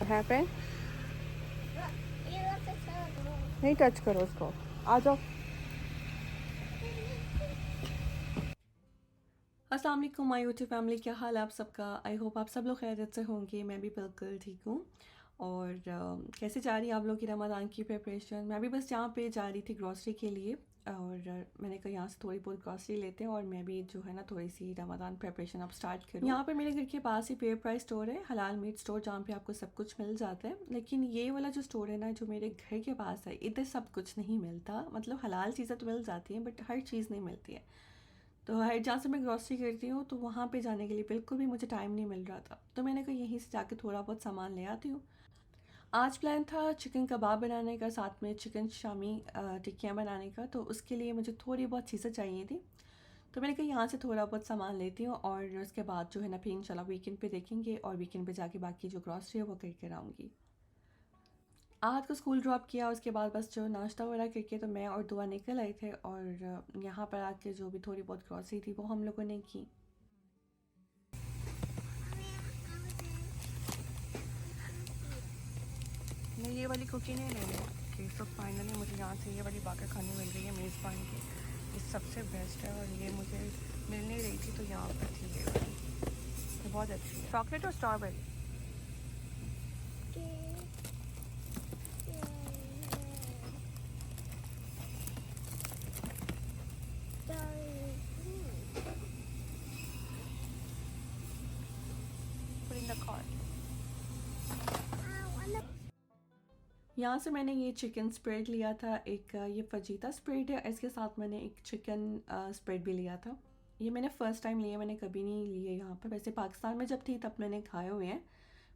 Happened? नहीं touch करो उसको, आ जाओ। अस्सलाम वालेकुम माय यूट्यूब फैमिली, क्या हाल है आप सबका। आई होप आप सब लोग खैरियत से होंगे। मैं भी बिल्कुल ठीक हूँ। और कैसे जा रही है आप लोग की रमज़ान की प्रिपरेशन। मैं भी बस यहाँ पे जा रही थी ग्रॉसरी के लिए, और मैंने कहा यहाँ से थोड़ी बहुत ग्रॉसरी लेते हैं और मैं भी जो है ना थोड़ी सी रमज़ान प्रिपरेशन अब स्टार्ट करूँ। यहाँ पे मेरे घर के पास ही पेयर प्राइस स्टोर है, हलाल मीट स्टोर, जहाँ पे आपको सब कुछ मिल जाता है। लेकिन ये वाला जो स्टोर है ना जो मेरे घर के पास है, इधर सब कुछ नहीं मिलता। मतलब हलाल चीज़ें तो मिल जाती हैं बट हर चीज़ नहीं मिलती है। तो हर जहाँ से मैं ग्रॉसरी करती हूँ तो वहाँ पे जाने के लिए बिल्कुल भी मुझे टाइम नहीं मिल रहा था, तो मैंने कहा यहीं से जाके थोड़ा बहुत सामान ले आती हूँ। आज प्लान था चिकन कबाब बनाने का, साथ में चिकन शामी टिक्कियाँ बनाने का, तो उसके लिए मुझे थोड़ी बहुत चीज़ें चाहिए थी। तो मैंने कहा यहाँ से थोड़ा बहुत सामान लेती हूँ और उसके बाद जो है ना फिर इंशाल्लाह वीकेंड पे देखेंगे, और वीकेंड पे जाके बाकी जो ग्रॉसरी है वो करके आऊँगी। आज को स्कूल ड्रॉप किया, उसके बाद बस जो नाश्ता वगैरह करके तो मैं और दुआ निकल आए थे, और यहाँ पर आके जो भी थोड़ी बहुत ग्रॉसरी थी वो हम लोगों ने की। मैं ये वाली कुकी नहीं लेनी कि तो फाइनली मुझे यहाँ से ये वाली बाकर खानी मिल रही है मेज़बान की। ये सबसे बेस्ट है और ये मुझे मिल नहीं रही थी, तो यहाँ पर थी ये वाली। ये बहुत अच्छी है। चॉकलेट और स्ट्रॉबेरी। यहाँ से मैंने ये चिकन स्प्रेड लिया था, एक ये फजीता स्प्रेड है, इसके साथ मैंने एक चिकन स्प्रेड भी लिया था। ये मैंने फ़र्स्ट टाइम लिया, मैंने कभी नहीं लिए यहाँ पर। वैसे पाकिस्तान में जब थी तब मैंने खाए हुए हैं,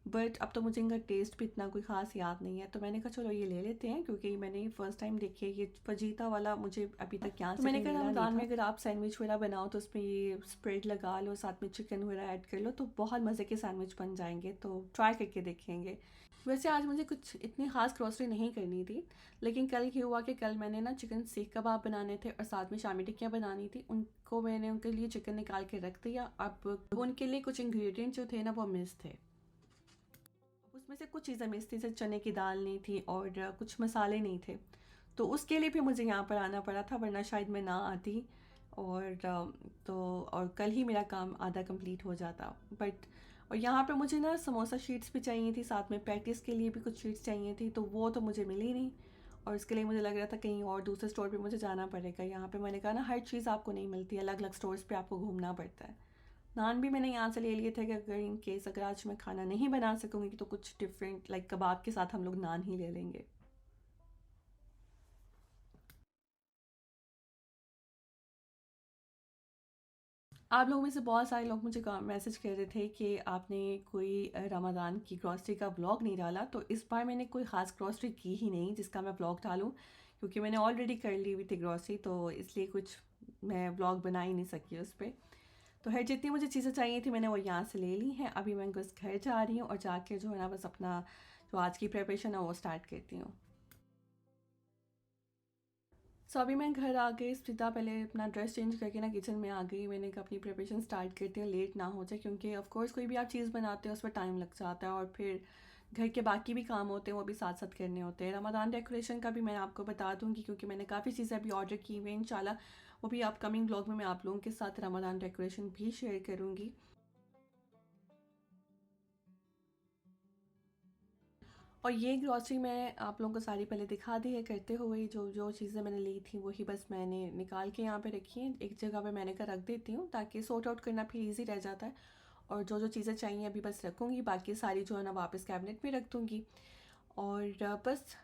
बट अब तो मुझे इनका टेस्ट भी इतना कोई ख़ास याद नहीं है, तो मैंने कहा चलो ये ले लेते हैं, क्योंकि मैंने ये फ़र्स्ट टाइम देखी है। ये फजीता वाला मुझे अभी तक यहाँ से मैंने कहा रमज़ान में अगर आप सैंडविच वगैरह बनाओ तो उसमें ये स्प्रेड लगा लो, साथ में चिकन वगैरह ऐड कर लो, तो बहुत मज़े के सैंडविच बन जाएंगे। तो ट्राई करके देखेंगे। वैसे आज मुझे कुछ इतनी ख़ास ग्रॉसरी नहीं करनी थी, लेकिन कल ये हुआ कि कल मैंने ना चिकन सीख कबाब बनाने थे और साथ में शामी टिक्कियाँ बनानी थी। उनको मैंने उनके लिए चिकन निकाल के रख दिया। अब उनके लिए कुछ इंग्रेडिएंट जो थे ना वो मिस थे। उसमें से कुछ चीज़ें मिस थी, जैसे चने की दाल नहीं थी और कुछ मसाले नहीं थे, तो उसके लिए भी मुझे यहाँ पर आना पड़ा था, वरना शायद मैं ना आती। और तो और कल ही मेरा काम आधा कंप्लीट हो जाता। बट और यहाँ पे मुझे ना समोसा शीट्स भी चाहिए थी, साथ में पैटीज़ के लिए भी कुछ शीट्स चाहिए थी, तो वो तो मुझे मिली नहीं। और इसके लिए मुझे लग रहा था कहीं और दूसरे स्टोर पे मुझे जाना पड़ेगा। यहाँ पे मैंने कहा ना हर चीज़ आपको नहीं मिलती, अलग अलग स्टोर्स पे आपको घूमना पड़ता है। नान भी मैंने यहाँ से ले लिए थे कि अगर इन केस अगर आज मैं खाना नहीं बना सकूँगी तो कुछ डिफरेंट लाइक कबाब के साथ हम लोग नान ही ले लेंगे। आप लोगों में से बहुत सारे लोग मुझे मैसेज कर रहे थे कि आपने कोई रमज़ान की ग्रॉसरी का व्लॉग नहीं डाला, तो इस बार मैंने कोई ख़ास ग्रॉसरी की ही नहीं जिसका मैं व्लॉग डालूं, क्योंकि मैंने ऑलरेडी कर ली हुई थी ग्रॉसरी, तो इसलिए कुछ मैं व्लॉग बना ही नहीं सकी उस पर। तो हर जितनी मुझे चीज़ें चाहिए थी मैंने वो यहाँ से ले ली हैं। अभी मैं बस घर जा रही हूँ और जाके जो है ना बस अपना जो आज की प्रिपरेशन है वो स्टार्ट करती हूँ। सो अभी मैं घर आ गई, सीधा पहले अपना ड्रेस चेंज करके ना किचन में आ गई। मैंने कहा अपनी प्रिपरेशन स्टार्ट करती हूँ, लेट ना हो जाए, क्योंकि ऑफ कोर्स कोई भी आप चीज़ बनाते हो उस पर टाइम लग जाता है, और फिर घर के बाकी भी काम होते हैं वो भी साथ साथ करने होते हैं। रमज़ान डेकोरेशन का भी मैं आपको बता दूँगी, क्योंकि मैंने काफ़ी चीज़ें अभी ऑर्डर की हुई हैं। इंशाल्लाह वो भी अपकमिंग ब्लॉग में मैं आप लोगों के साथ रमज़ान डेकोरेशन भी शेयर करूँगी। और ये ग्रॉसरी मैं आप लोगों को सारी पहले दिखा दी है करते हुए। जो जो चीज़ें मैंने ली थी वही बस मैंने निकाल के यहाँ पे रखी हैं एक जगह पे, मैंने कर रख देती हूँ ताकि सॉर्ट आउट करना फिर इजी रह जाता है। और जो जो चीज़ें चाहिए अभी बस रखूँगी, बाकी सारी जो है ना वापस कैबिनेट में रख दूँगी। और बस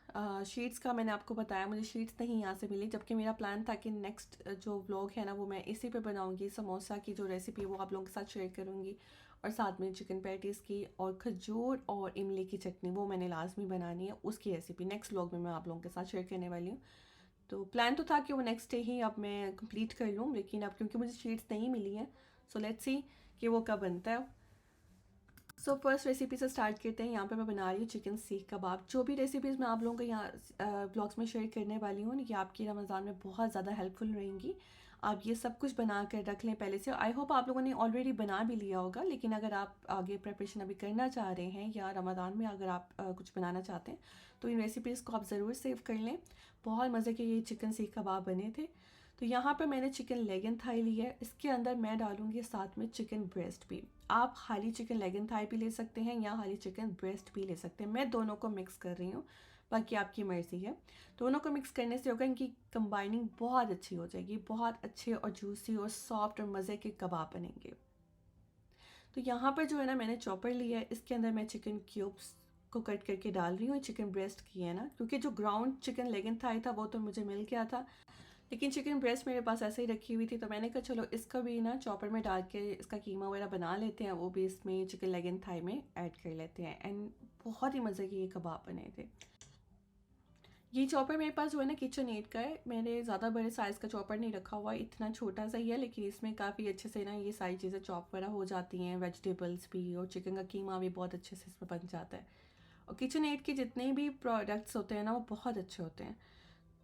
शीट्स का मैंने आपको बताया, मुझे शीट्स नहीं यहाँ से मिली, जबकि मेरा प्लान था कि नेक्स्ट जो व्लॉग है ना वो मैं इसी पे बनाऊँगी। समोसा की जो रेसिपी है वो आप लोगों के साथ शेयर करूँगी, और साथ में चिकन पैटीज़ की और खजूर और इमली की चटनी वो मैंने लाजमी बनानी है, उसकी रेसिपी नेक्स्ट व्लॉग में मैं आप लोगों के साथ शेयर करने वाली हूँ। तो प्लान तो था कि वो नेक्स्ट डे ही अब मैं कंप्लीट कर लूँ, लेकिन अब क्योंकि मुझे शीट्स नहीं मिली हैं, सो लेट्स सी कि वो कब बनता है। सो फर्स्ट रेसिपी से स्टार्ट करते हैं। यहाँ पे मैं बना रही हूँ चिकन सीख कबाब। जो भी रेसिपीज़ मैं आप लोगों को यहाँ ब्लॉग्स में शेयर करने वाली हूँ, ये आपकी रमज़ान में बहुत ज़्यादा हेल्पफुल रहेंगी। आप ये सब कुछ बना कर रख लें पहले से। आई होप आप लोगों ने ऑलरेडी बना भी लिया होगा, लेकिन अगर आप आगे प्रिपरेशन अभी करना चाह रहे हैं या रमज़ान में अगर आप कुछ बनाना चाहते हैं तो इन रेसिपीज़ को आप ज़रूर सेव कर लें। बहुत मज़े के ये चिकन सीख कबाब बने थे। तो यहाँ पे मैंने चिकन लेग एंड थाई ली है। इसके अंदर मैं डालूंगी साथ में चिकन ब्रेस्ट भी। आप खाली चिकन लेग एंड थाई भी ले सकते हैं या खाली चिकन ब्रेस्ट भी ले सकते हैं। मैं दोनों को मिक्स कर रही हूँ, बाकी आपकी मर्ज़ी है। दोनों को मिक्स करने से होगा इनकी कंबाइनिंग बहुत अच्छी हो जाएगी। बहुत अच्छे और जूसी और सॉफ्ट और मज़े के कबाब बनेंगे। तो यहाँ पर जो है ना, मैंने चॉपर लिया है। इसके अंदर मैं चिकन क्यूब्स को कट करके डाल रही हूँ। चिकन ब्रेस्ट की है ना, क्योंकि जो ground chicken leg and thigh था वो तो मुझे मिल गया था, लेकिन चिकन ब्रेस्ट मेरे पास ऐसे ही रखी हुई थी। तो मैंने कहा चलो इसका भी ना चॉपर में डाल के इसका कीमा वगैरह बना लेते हैं, वो भी इसमें चिकन लेग एंड थाई में ऐड कर लेते हैं। एंड बहुत ही मज़े के ये कबाब बने थे। ये चॉपर मेरे पास जो है ना किचन एड का है। मैंने ज़्यादा बड़े साइज़ का चॉपर नहीं रखा हुआ, इतना छोटा सा ही है, लेकिन इसमें काफ़ी अच्छे से ना ये सारी चीज़ें चॉप वगैरह हो जाती हैं। वेजिटेबल्स भी और चिकन का कीमा भी बहुत अच्छे से इसमें बन जाता है। और किचन एड के जितने भी प्रोडक्ट्स होते हैं ना वो बहुत अच्छे होते हैं।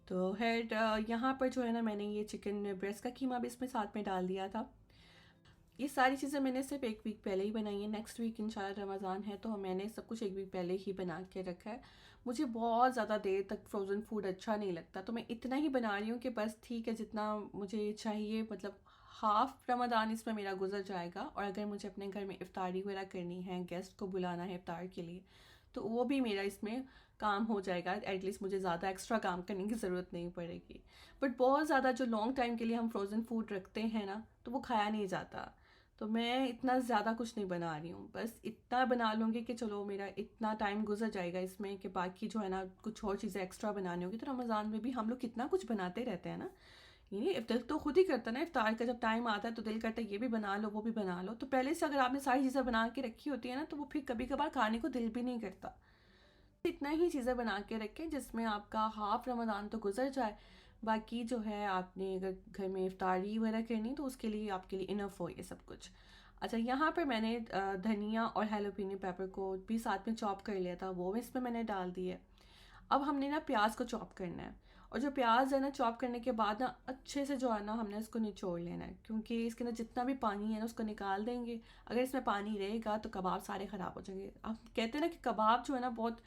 तो हेड यहाँ पर जो है ना, मैंने ये चिकन ब्रेस्ट का कीमा भी इसमें साथ में डाल दिया था। ये सारी चीज़ें मैंने सिर्फ एक वीक पहले ही बनाई है। नेक्स्ट वीक इंशाल्लाह रमज़ान है, तो मैंने सब कुछ एक वीक पहले ही बना के रखा है। मुझे बहुत ज़्यादा देर तक फ्रोज़न फूड अच्छा नहीं लगता, तो मैं इतना ही बना रही हूँ कि बस ठीक है जितना मुझे चाहिए, मतलब हाफ रमज़ान इसमें मेरा गुजर जाएगा। और अगर मुझे अपने घर में इफ्तारी वगैरह करनी है, गेस्ट को बुलाना है इफ्तार के लिए, तो वो भी मेरा इसमें काम हो जाएगा। एटलीस्ट मुझे ज़्यादा एक्स्ट्रा काम करने की ज़रूरत नहीं पड़ेगी। बट बहुत ज़्यादा जो लॉन्ग टाइम के लिए हम फ्रोज़न फूड रखते हैं ना, तो वो खाया नहीं जाता। तो मैं इतना ज़्यादा कुछ नहीं बना रही हूँ, बस इतना बना लूँगी कि चलो मेरा इतना टाइम गुजर जाएगा इसमें, कि बाकी जो है ना कुछ और चीज़ें एक्स्ट्रा बनानी होगी। तो रमज़ान में भी हम लोग कितना कुछ बनाते रहते हैं ना, ये दिल तो खुद ही करता है ना। इफ्तार का जब टाइम आता है तो दिल करता है ये भी बना लो वो भी बना लो। तो पहले से अगर आपने सारी चीज़ें बना के रखी होती है ना, तो वो फिर कभी कभार खाने को दिल भी नहीं करता। इतना ही चीज़ें बना के रखें जिसमें आपका हाफ रमज़ान तो गुजर जाए। बाकी जो है आपने अगर घर में इफ्तारी वगैरह करनी तो उसके लिए आपके लिए इनफ हो ये सब कुछ। अच्छा, यहाँ पर मैंने धनिया और हेलोपिनो पेपर को भी साथ में चॉप कर लिया था, वो इसमें मैंने डाल दिए। अब हमने ना प्याज को चॉप करना है। और जो प्याज है ना, चॉप करने के बाद ना अच्छे से जो है ना हमने इसको निचोड़ लेना है, क्योंकि इसके अंदर जितना भी पानी है ना उसको निकाल देंगे। अगर इसमें पानी रहेगा तो कबाब सारे ख़राब हो जाएंगे। आप कहते हैं ना कि कबाब जो है ना बहुत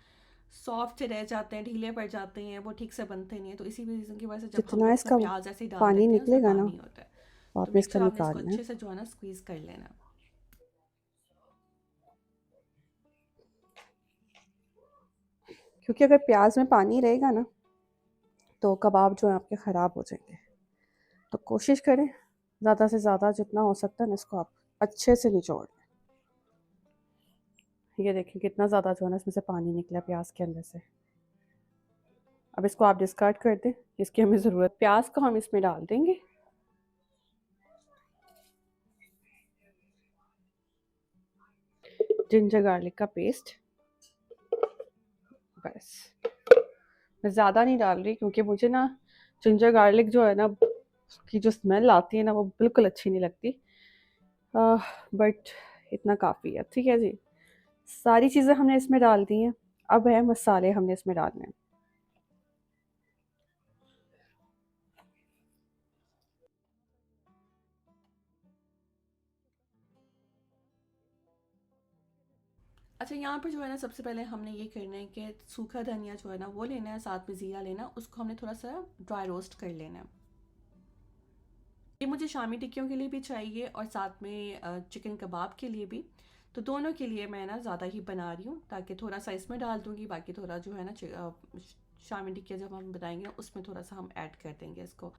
सॉफ्ट रह जाते हैं, ढीले पड़ जाते हैं, वो ठीक से बनते नहीं है। तो इसी रीज़न की वजह से जब हम जितना लोग इसमें इसका प्याज ऐसे ही डाल पानी देते हैं उसमें निकलेगा ना पानी होता है। वो तो आपने मेक इसका श्योर आपने इसको निकालना है। अच्छे से जो है ना स्क्वीज़ कर लेना। क्योंकि अगर प्याज में पानी रहेगा ना तो कबाब जो है आपके ख़राब हो जाएंगे। तो कोशिश करें ज़्यादा से ज़्यादा जितना हो सकता है ना इसको आप अच्छे से निचोड़ लें। ये देखिए कितना ज़्यादा जो है ना इसमें से पानी निकला प्याज के अंदर से। अब इसको आप डिस्कार्ड कर दें, इसकी हमें ज़रूरत। प्याज को हम इसमें डाल देंगे। जिंजर गार्लिक का पेस्ट, बस। मैं ज़्यादा नहीं डाल रही क्योंकि मुझे ना जिंजर गार्लिक जो है ना की जो स्मेल आती है ना वो बिल्कुल अच्छी नहीं लगती। बट इतना काफ़ी है, ठीक है जी। सारी चीज़ें हमने इसमें डाल दी हैं। अब है मसाले हमने इसमें डालने हैं। अच्छा, यहाँ पर जो है ना सबसे पहले हमने ये करना है कि सूखा धनिया जो है ना वो लेना है, साथ में ज़ीरा लेना, उसको हमने थोड़ा सा ड्राई रोस्ट कर लेना है। ये मुझे शामी टिक्कियों के लिए भी चाहिए और साथ में चिकन कबाब के लिए भी। तो दोनों के लिए मैं ना ज़्यादा ही बना रही हूँ, ताकि थोड़ा सा इसमें डाल दूँगी, बाकी थोड़ा जो है ना शामी टिक्किया जब हम बनाएंगे ना उसमें थोड़ा सा हम ऐड कर देंगे इसको।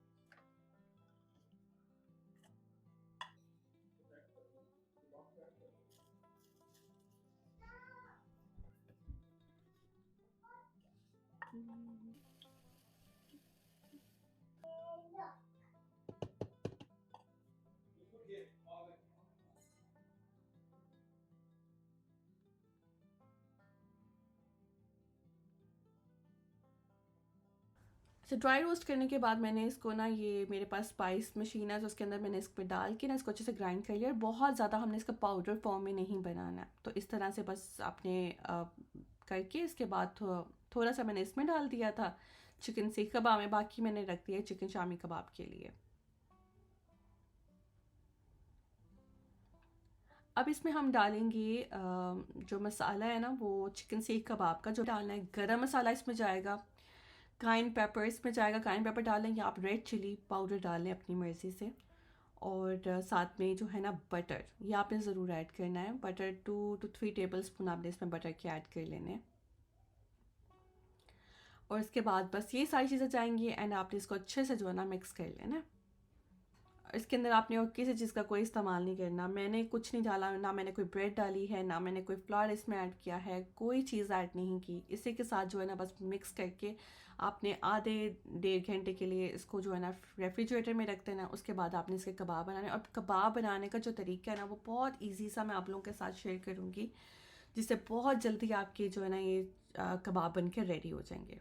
तो ड्राई रोस्ट करने के बाद मैंने इसको ना, ये मेरे पास स्पाइस मशीन है तो उसके अंदर मैंने इसको डाल के ना इसको अच्छे से ग्राइंड कर लिया। और बहुत ज़्यादा हमने इसका पाउडर फॉर्म में नहीं बनाना है, तो इस तरह से बस आपने करके इसके बाद थोड़ा सा मैंने इसमें डाल दिया था चिकन सीख कबाब में, बाकी मैंने रख दिया चिकन शामी कबाब के लिए। अब इसमें हम डालेंगे जो मसाला है ना, वो चिकन सीख कबाब का जो डालना है। गरम मसाला इसमें जाएगा, काइन पेपर इसमें जाएगा, काइन पेपर डालें या आप रेड चिली पाउडर डाल लें अपनी मर्ज़ी से। और साथ में जो है ना बटर, ये आपने ज़रूर ऐड करना है। बटर 2 to 3 टेबल स्पून आपने इसमें बटर के ऐड कर लेने हैं। और इसके बाद बस ये सारी चीज़ें जाएंगी एंड आपने इसको अच्छे से जो है ना मिक्स कर लेना है। इसके अंदर आपने और किसी चीज़ का कोई इस्तेमाल नहीं करना। मैंने कुछ नहीं डाला, ना मैंने कोई ब्रेड डाली है, ना मैंने कोई फ्लावर इसमें ऐड किया है, कोई चीज़ ऐड नहीं की। इसी के साथ जो है ना बस मिक्स करके आपने आधे 1.5 घंटे के लिए इसको जो है ना रेफ्रिजरेटर में रख देना। उसके बाद आपने इसके कबाब बनाने, और कबाब बनाने का जो तरीका है ना वो बहुत ईजी सा मैं आप लोगों के साथ शेयर करूँगी, जिससे बहुत जल्दी आपके जो है ना ये कबाब बन के रेडी हो जाएंगे।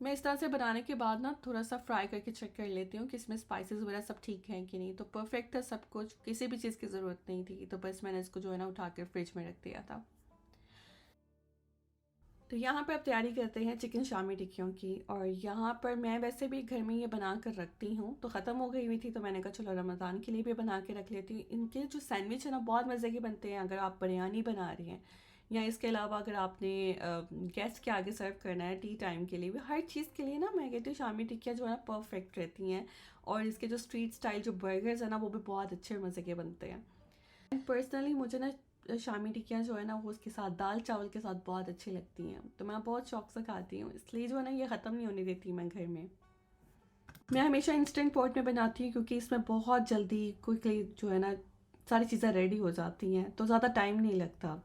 मैं इस तरह से बनाने के बाद ना थोड़ा सा फ्राई करके चेक कर लेती हूँ कि इसमें स्पाइसेस वगैरह सब ठीक हैं कि नहीं। तो परफेक्ट था सब कुछ, किसी भी चीज़ की ज़रूरत नहीं थी। तो बस मैंने इसको जो है ना उठा कर फ्रिज में रख दिया था। तो यहाँ पर अब तैयारी करते हैं चिकन शामी टिक्कियों की। और यहाँ पर मैं वैसे भी घर में ये बना कर रखती हूँ, तो ख़त्म हो गई हुई थी तो मैंने कहा चलो रमज़ान के लिए भी बना के रख लेती हूँ। इनके जो सैंडविच है ना बहुत मज़े के बनते हैं। अगर आप बिरयानी बना रही हैं या इसके अलावा अगर आपने गेस्ट के आगे सर्व करना है टी टाइम के लिए भी, हर चीज़ के लिए ना मैं कहती हूँ शामी टिक्कियाँ जो है ना परफेक्ट रहती हैं। और इसके जो स्ट्रीट स्टाइल जो बर्गर्स है ना वो भी बहुत अच्छे मज़े के बनते हैं। पर्सनली मुझे ना शामी टिक्कियाँ जो है ना वो उसके साथ दाल चावल के साथ बहुत अच्छी लगती हैं, तो मैं बहुत शौक से खाती हूँ। इसलिए जो है ना ये ख़त्म नहीं होने देती मैं घर में। मैं हमेशा इंस्टेंट पॉट में बनाती हूँ क्योंकि इसमें बहुत जल्दी क्विकली जो है ना सारी चीज़ें रेडी हो जाती हैं, तो ज़्यादा टाइम नहीं लगता।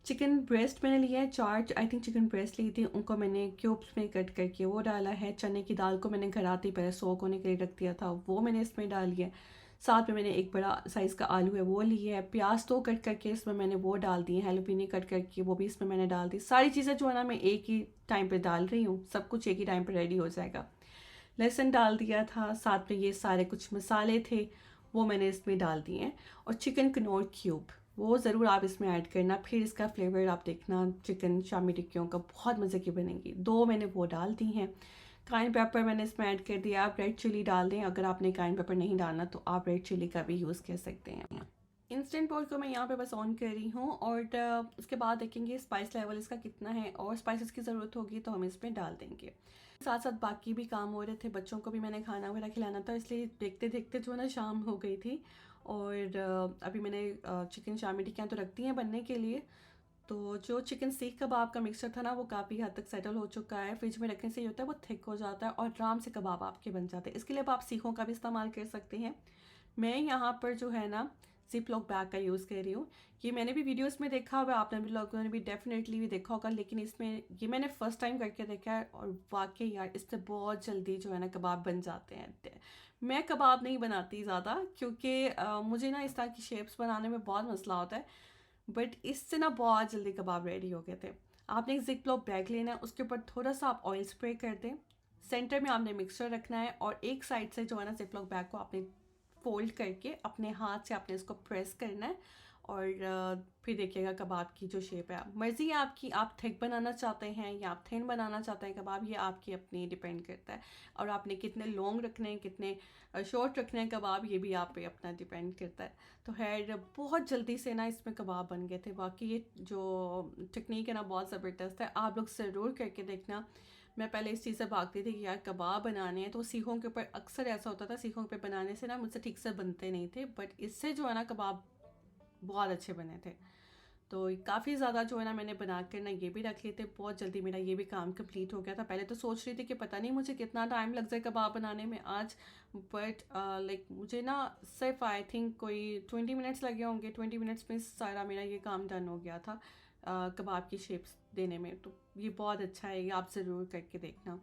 चिकन ब्रेस्ट मैंने लिया है 4 आई थिंक चिकन ब्रेस्ट ली थी, उनको मैंने क्यूब्स में कट करके वो डाला है। चने की दाल को मैंने घर आते ही पहले सोक होने के लिए रख दिया था, वो मैंने इसमें डाली है। साथ में मैंने एक बड़ा साइज़ का आलू है वो लिया है। प्याज तो कट करके इसमें मैंने वो डाल दी है, हेलोपिनी कट करके वो भी इसमें मैंने डाल दी। सारी चीज़ें जो है ना मैं एक ही टाइम पर डाल रही हूँ, सब कुछ एक ही टाइम पर रेडी हो जाएगा। लहसुन डाल दिया था, साथ में ये सारे कुछ मसाले थे वो मैंने इसमें डाल दिए हैं। और चिकन कनौर क्यूब वो ज़रूर आप इसमें ऐड करना, फिर इसका फ्लेवर आप देखना चिकन शामी टिक्कियों का बहुत मज़े की बनेगी। 2 मैंने वो डाल दी हैं। काइन पेपर मैंने इसमें ऐड कर दिया। आप रेड चिली डाल दें, अगर आपने काइन पेपर नहीं डालना तो आप रेड चिली का भी यूज़ कर सकते हैं। इंस्टेंट पॉट को मैं यहाँ पे बस ऑन कर रही हूँ और उसके बाद देखेंगे स्पाइस लेवल इसका कितना है, और स्पाइसेस की ज़रूरत होगी तो हम इसमें डाल देंगे। साथ साथ बाकी भी काम हो रहे थे, बच्चों को भी मैंने खाना वगैरह खिलाना था, इसलिए देखते देखते जो है ना शाम हो गई थी। और अभी मैंने चिकन शामी टिक्कियाँ तो रख दी हैं बनने के लिए। तो जो चिकन सीख कबाब का मिक्सचर था ना वो काफ़ी हद तक सेटल हो चुका है। फ्रिज में रखने से ये होता है वो थिक हो जाता है और आराम से कबाब आपके बन जाते हैं। इसके लिए अब आप सीखों का भी इस्तेमाल कर सकते हैं। मैं यहाँ पर जो है ना जिप लॉक बैग का यूज़ कर रही हूँ। ये मैंने भी वीडियोस में देखा हुआ, आपने भी लोगों ने भी डेफिनेटली भी देखा होगा, लेकिन इसमें ये मैंने फ़र्स्ट टाइम करके देखा है और वाकई यार इससे बहुत जल्दी जो है ना कबाब बन जाते हैं। मैं कबाब नहीं बनाती ज़्यादा क्योंकि मुझे ना इस तरह की शेप्स बनाने में बहुत मसला होता है, बट इससे ना बहुत जल्दी कबाब रेडी हो गए थे। आपने एक जिप लॉक बैग लेना है, उसके ऊपर थोड़ा सा आप ऑयल स्प्रे कर दें। सेंटर में आपने मिक्सचर रखना है और एक साइड से जो है ना जिप लॉक बैग को आपने फोल्ड करके अपने हाथ से आपने इसको प्रेस करना है। और फिर देखिएगा कबाब की जो शेप है, मर्ज़ी है आपकी, आप थिक बनाना चाहते हैं या आप थिन बनाना चाहते हैं कबाब, ये आपकी अपनी डिपेंड करता है। और आपने कितने लॉन्ग रखने हैं कितने शॉर्ट रखने हैं कबाब, ये भी आप पे अपना डिपेंड करता है। तो खैर बहुत जल्दी से ना इसमें कबाब बन गए थे। बाकी ये जो टेक्निक है ना बहुत ज़बरदस्त है, आप लोग ज़रूर करके देखना। मैं पहले इस चीज़ से भागती थी कि यार कबाब बनाने हैं, तो सीखों के ऊपर अक्सर ऐसा होता था, सीखों के ऊपर बनाने से ना मुझसे ठीक से बनते नहीं थे, बट इससे जो है ना कबाब बहुत अच्छे बने थे। तो काफ़ी ज़्यादा जो है ना मैंने बना कर ना ये भी रख लिए थे, बहुत जल्दी मेरा ये भी काम कंप्लीट हो गया था। पहले तो सोच रही थी कि पता नहीं मुझे कितना टाइम लग जाए कबाब बनाने में आज, बट लाइक मुझे ना सिर्फ आई थिंक कोई 20 मिनट्स लगे होंगे। 20 मिनट्स में सारा मेरा ये काम डन हो गया था कबाब की शेप्स देने में। तो ये बहुत अच्छा है, ये आप ज़रूर करके देखना।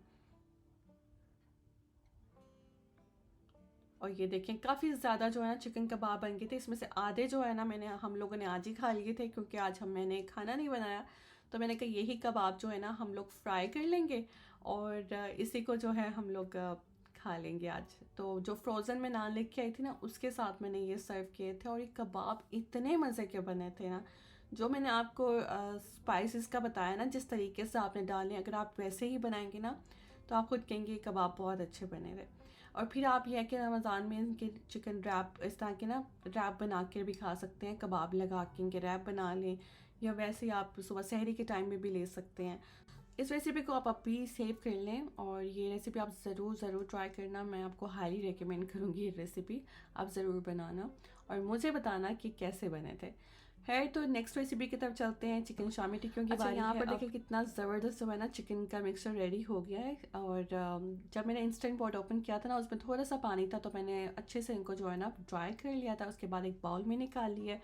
और ये देखें काफ़ी ज़्यादा जो है ना चिकन कबाब बन गए थे। इसमें से आधे जो है ना हम लोगों ने आज ही खा लिए थे क्योंकि आज मैंने खाना नहीं बनाया। तो मैंने कहा यही कबाब जो है ना हम लोग फ्राई कर लेंगे और इसी को जो है हम लोग खा लेंगे आज। तो जो फ्रोज़न में नान लेके आई थी ना उसके साथ मैंने ये सर्व किए थे और ये कबाब इतने मज़े के बने थे ना। जो मैंने आपको स्पाइसेस का बताया ना जिस तरीके से आपने डालने, अगर आप वैसे ही बनाएंगे ना तो आप खुद कहेंगे कबाब बहुत अच्छे बने थे। और फिर आप ये है कि रमज़ान में इनके चिकन रैप इस तरह के ना रैप बना के भी खा सकते हैं, कबाब लगा के इनके रैप बना लें, या वैसे ही आप सुबह सहरी के टाइम में भी ले सकते हैं। इस रेसिपी को आप अभी सेव कर लें और ये रेसिपी आप ज़रूर ट्राई करना। मैं आपको हाईली रिकमेंड करूँगी ये रेसिपी, आप ज़रूर बनाना और मुझे बताना कि कैसे बने थे। है तो नेक्स्ट रेसिपी की तरफ चलते हैं, चिकन शामी टिक्कियों की अच्छा, बारी यहाँ है। पर देखिए कितना ज़बरदस्त जो है ना चिकन का मिक्सचर रेडी हो गया है। और जब मैंने इंस्टेंट पॉट ओपन किया था ना उसमें थोड़ा सा पानी था, तो मैंने अच्छे से इनको जो है ना ड्राई कर लिया था। उसके बाद एक बाउल में निकाल लिया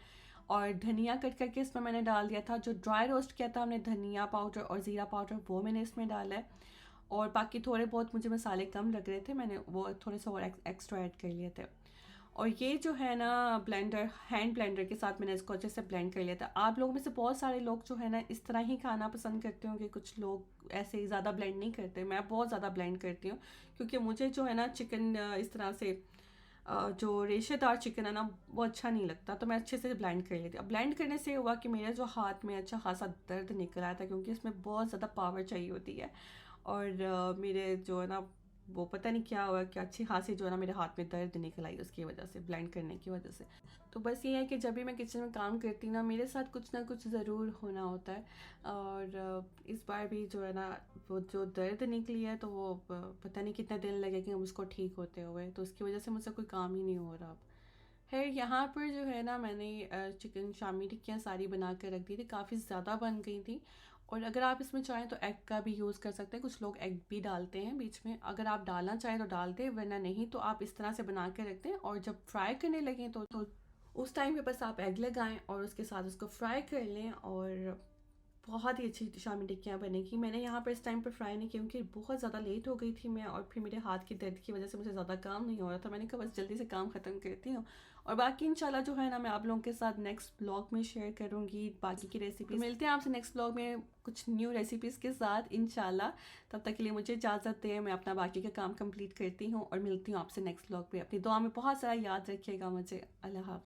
और धनिया कट करके इसमें मैंने डाल दिया था। जो ड्राई रोस्ट किया था हमने धनिया पाउडर और ज़ीरा पाउडर वो मैंने इसमें डाला है। और बाकी थोड़े बहुत मुझे मसाले कम लग रहे थे, मैंने वो थोड़े से और एक्स्ट्रा ऐड कर लिए थे। और ये जो है ना ब्लेंडर, हैंड ब्लेंडर के साथ मैंने इसको अच्छे से ब्लेंड कर लिया था। आप लोगों में से बहुत सारे लोग जो है ना इस तरह ही खाना पसंद करते होंगे, कुछ लोग ऐसे ही ज़्यादा ब्लेंड नहीं करते। मैं बहुत ज़्यादा ब्लेंड करती हूँ क्योंकि मुझे जो है ना चिकन इस तरह से जो रेशेदार चिकन है ना वो अच्छा नहीं लगता, तो मैं अच्छे से ब्लेंड कर लेती। अब ब्लेंड करने से हुआ कि मेरे जो हाथ में अच्छा खासा दर्द निकल आया था क्योंकि इसमें बहुत ज़्यादा पावर चाहिए होती है। और मेरे जो है ना वो पता नहीं क्या हुआ कि अच्छी खासी जो है ना मेरे हाथ में दर्द निकल आई उसकी वजह से, ब्लेंड करने की वजह से। तो बस ये है कि जब भी मैं किचन में काम करती हूँ ना मेरे साथ कुछ ना कुछ ज़रूर होना होता है। और इस बार भी जो है ना वो जो दर्द निकली है तो वो पता नहीं कितने दिन लगेंगे उसको ठीक होते हुए, तो उसकी वजह से मुझसे कोई काम ही नहीं हो रहा अब। है यहाँ पर जो है ना मैंने चिकन शामी टिक्कियाँ सारी बना कर रख दी थी, काफ़ी ज़्यादा बन गई थी। और अगर आप इसमें चाहें तो एग का भी यूज़ कर सकते हैं, कुछ लोग एग भी डालते हैं बीच में, अगर आप डालना चाहें तो डाल दें, वरना नहीं तो आप इस तरह से बना के रख दें। और जब फ्राई करने लगें तो उस टाइम पे बस आप एग लगाएं और उसके साथ उसको फ्राई कर लें और बहुत ही अच्छी शामी टिक्कियाँ बनेगी। मैंने यहाँ पर इस टाइम पर फ्राई नहीं की क्योंकि बहुत ज़्यादा लेट हो गई थी मैं, और फिर मेरे हाथ की दर्द की वजह से मुझे ज़्यादा काम नहीं हो रहा था। मैंने कहा बस जल्दी से काम ख़त्म करती हूँ और बाकी इंशाल्लाह जो है ना मैं आप लोगों के साथ नेक्स्ट ब्लॉग में शेयर करूँगी बाकी की रेसिपी। मिलते हैं आपसे नेक्स्ट ब्लॉग में कुछ न्यू रेसिपीज़ के साथ इंशाल्लाह। तब तक के लिए मुझे इजाज़त दें, मैं अपना बाकी का काम कंप्लीट करती हूँ और मिलती हूँ आपसे नेक्स्ट ब्लॉग पे। अपनी दुआ में बहुत सारा याद रखिएगा मुझे। अल्लाह हाफ़िज़।